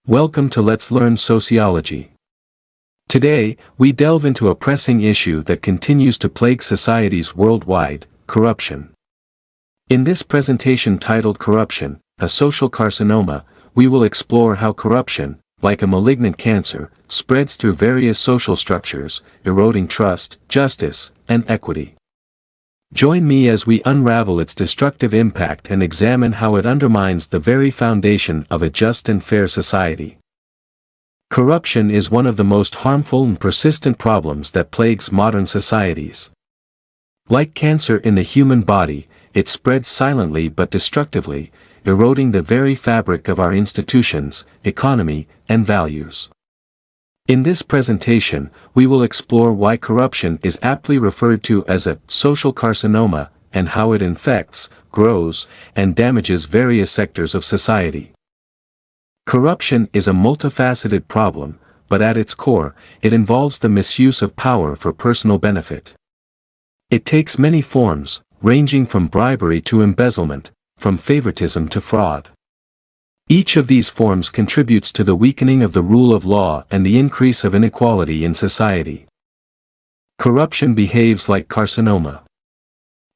Welcome to Let's Learn Sociology. Today, we delve into a pressing issue that continues to plague societies worldwide: corruption. In this presentation titled Corruption, a Social Carcinoma, we will explore how corruption, like a malignant cancer, spreads through various social structures, eroding trust, justice, and equity. Join me as we unravel its destructive impact and examine how it undermines the very foundation of a just and fair society. Corruption is one of the most harmful and persistent problems that plagues modern societies. Like cancer in the human body, it spreads silently but destructively, eroding the very fabric of our institutions, economy, and values. In this presentation, we will explore why corruption is aptly referred to as a social carcinoma, and how it infects, grows, and damages various sectors of society. Corruption is a multifaceted problem, but at its core, it involves the misuse of power for personal benefit. It takes many forms, ranging from bribery to embezzlement, from favoritism to fraud. Each of these forms contributes to the weakening of the rule of law and the increase of inequality in society. Corruption behaves like carcinoma.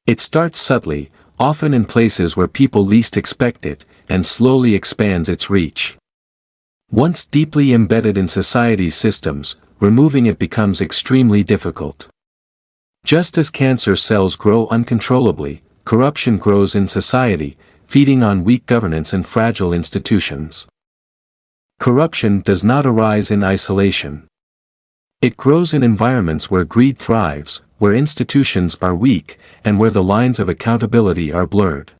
It starts subtly, often in places where people least expect it, and slowly expands its reach. Once deeply embedded in society's systems, removing it becomes extremely difficult. Just as cancer cells grow uncontrollably, corruption grows in society, feeding on weak governance and fragile institutions. Corruption does not arise in isolation. It grows in environments where greed thrives, where institutions are weak, and where the lines of accountability are blurred.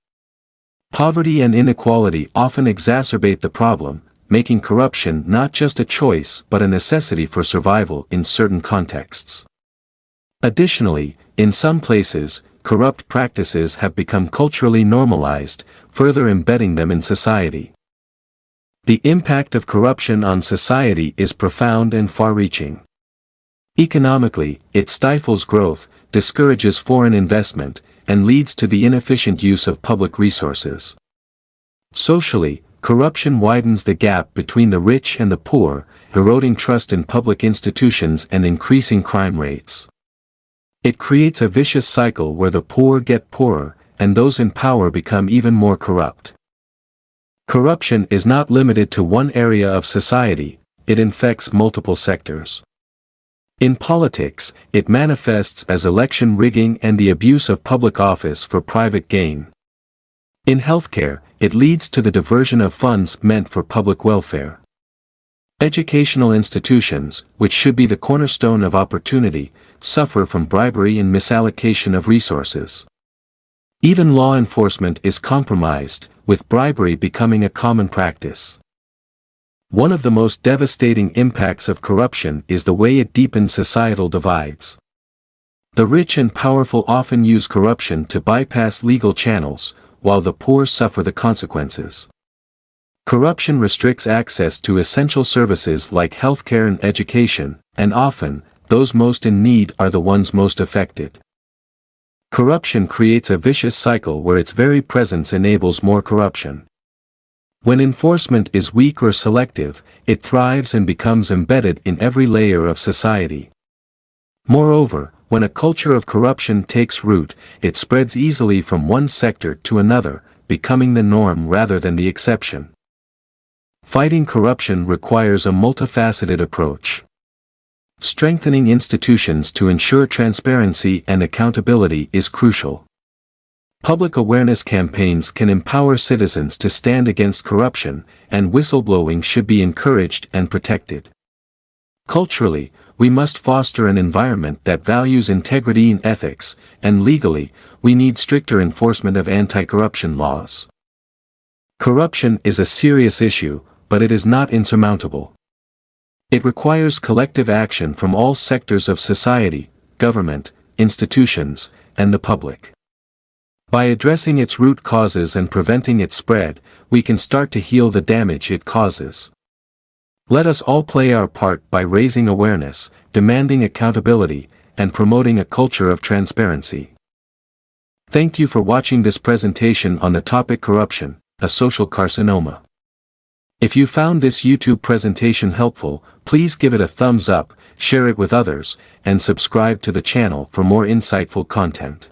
Poverty and inequality often exacerbate the problem, making corruption not just a choice but a necessity for survival in certain contexts. Additionally, in some places, corrupt practices have become culturally normalized, further embedding them in society. The impact of corruption on society is profound and far-reaching. Economically, it stifles growth, discourages foreign investment, and leads to the inefficient use of public resources. Socially, corruption widens the gap between the rich and the poor, eroding trust in public institutions and increasing crime rates. It creates a vicious cycle where the poor get poorer, and those in power become even more corrupt. Corruption is not limited to one area of society, it infects multiple sectors. In politics, it manifests as election rigging and the abuse of public office for private gain. In healthcare, it leads to the diversion of funds meant for public welfare. Educational institutions, which should be the cornerstone of opportunity, suffer from bribery and misallocation of resources. Even law enforcement is compromised, with bribery becoming a common practice. One of the most devastating impacts of corruption is the way it deepens societal divides. The rich and powerful often use corruption to bypass legal channels, while the poor suffer the consequences. Corruption restricts access to essential services like healthcare and education, and often, those most in need are the ones most affected. Corruption creates a vicious cycle where its very presence enables more corruption. When enforcement is weak or selective, it thrives and becomes embedded in every layer of society. Moreover, when a culture of corruption takes root, it spreads easily from one sector to another, becoming the norm rather than the exception. Fighting corruption requires a multifaceted approach. Strengthening institutions to ensure transparency and accountability is crucial. Public awareness campaigns can empower citizens to stand against corruption, and whistleblowing should be encouraged and protected. Culturally, we must foster an environment that values integrity and ethics, and legally, we need stricter enforcement of anti-corruption laws. Corruption is a serious issue, but it is not insurmountable. It requires collective action from all sectors of society, government, institutions, and the public. By addressing its root causes and preventing its spread, we can start to heal the damage it causes. Let us all play our part by raising awareness, demanding accountability, and promoting a culture of transparency. Thank you for watching this presentation on the topic corruption, a social carcinoma. If you found this YouTube presentation helpful, please give it a thumbs up, share it with others, and subscribe to the channel for more insightful content.